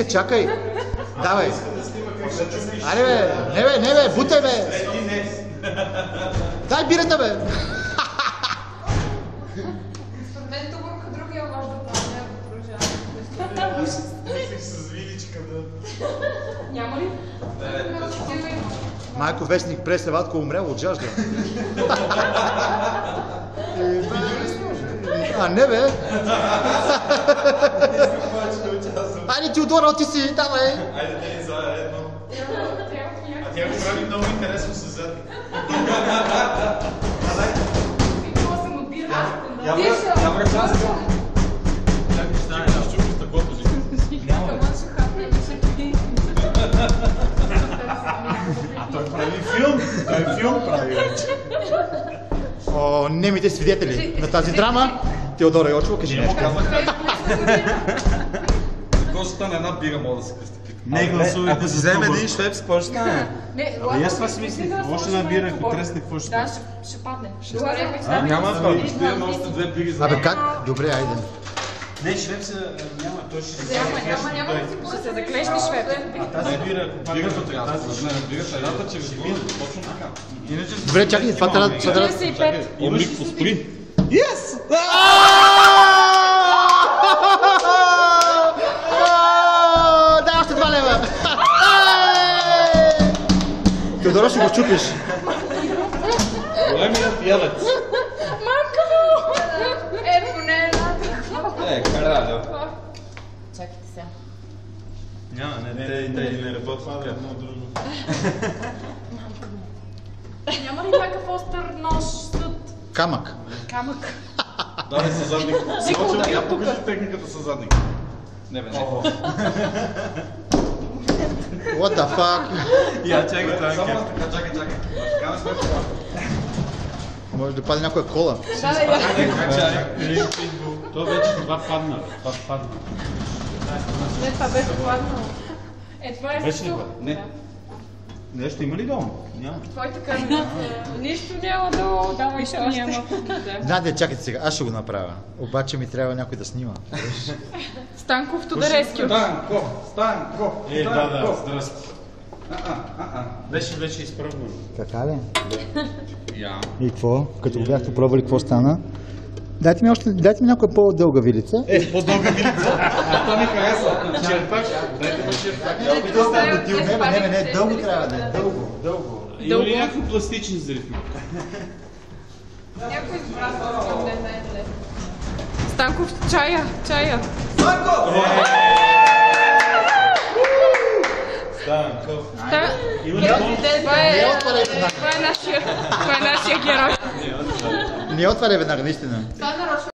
Чакай! Давай! Аре бе! Не бе! Бутай бе! Дай бирата бе! Според мен тук другия може да прави, ако продължава. Мислих с виличка да... Няма ли? Майко вестник Преславатко умрял от жажда. А не бе! Айде Теодора, ти си, давай! Айде те ни заедно. А тя го прави много интересно с задник. Викала съм от бира. Я връчам се. Чакай, ще стане да чупиш таблото си. А той прави филм. Той филм прави вече. О, немите свидетели на тази драма. Теодора Йочева, кажи нещо. Косата на една бира мога да се кръсти. Не гласувайте. Ако си вземе един швепс, какво ще стане? И аз това си мислих. Още набира, ако тресне, какво ще Да, стане? ще падне. Няма това. Ще имаме още две бири за... Абе как? Добре, айде. Не, швепса няма, той ще се... Няма да си се заклещи швеп. А тази бира, Бирата трябва да се знае. Бирата едната чрез бира. Точно така. Иначе... Добре, чакай, това трябва... 45. Омлик поспри. Yes! Дай още 2 лева! Теодора, ще го чупиш. Големият ядец. Мамка му! Поне една. Кара, да. Чакайте сега. Няма, не, те не работят така. Много дружно. Няма ли някакъв остър нож, съд? Камък. Камък. Давай със задник. Зико, да, Я тук. покажи техниката със задник. Не бе, не. What the fuck? Я чакай, това е Само кеф. чакай. Така не сме това. Може да паде някоя кола. То вече това падна. Това падна. Не, това беше гладно. Това е Беше ли също. това? Не. Нещо има ли долу? Няма. Твоите камера. Нищо няма долу, давай нищо няма. Знаете, чакайте сега, аз ще го направя. Обаче ми трябва някой да снима. Станков Тодоревски. Станко. Да, здрасти. Беше вече изпробвано. Така ли? Я. И какво? Като го бяхте пробвали, какво стана? Дайте ми някоя по-дълга вилица. По-дълга вилица. Това ми харесва. Черпак. Дайте ми черпак. Не, дълго трябва да е. Дълго. Има ли някакво пластични зрители? Някой избра да не е лесно. Станков, чая. Станко! Има ли бонус? Това е нашия герой. Не отваря веднага, наистина. Това нарочно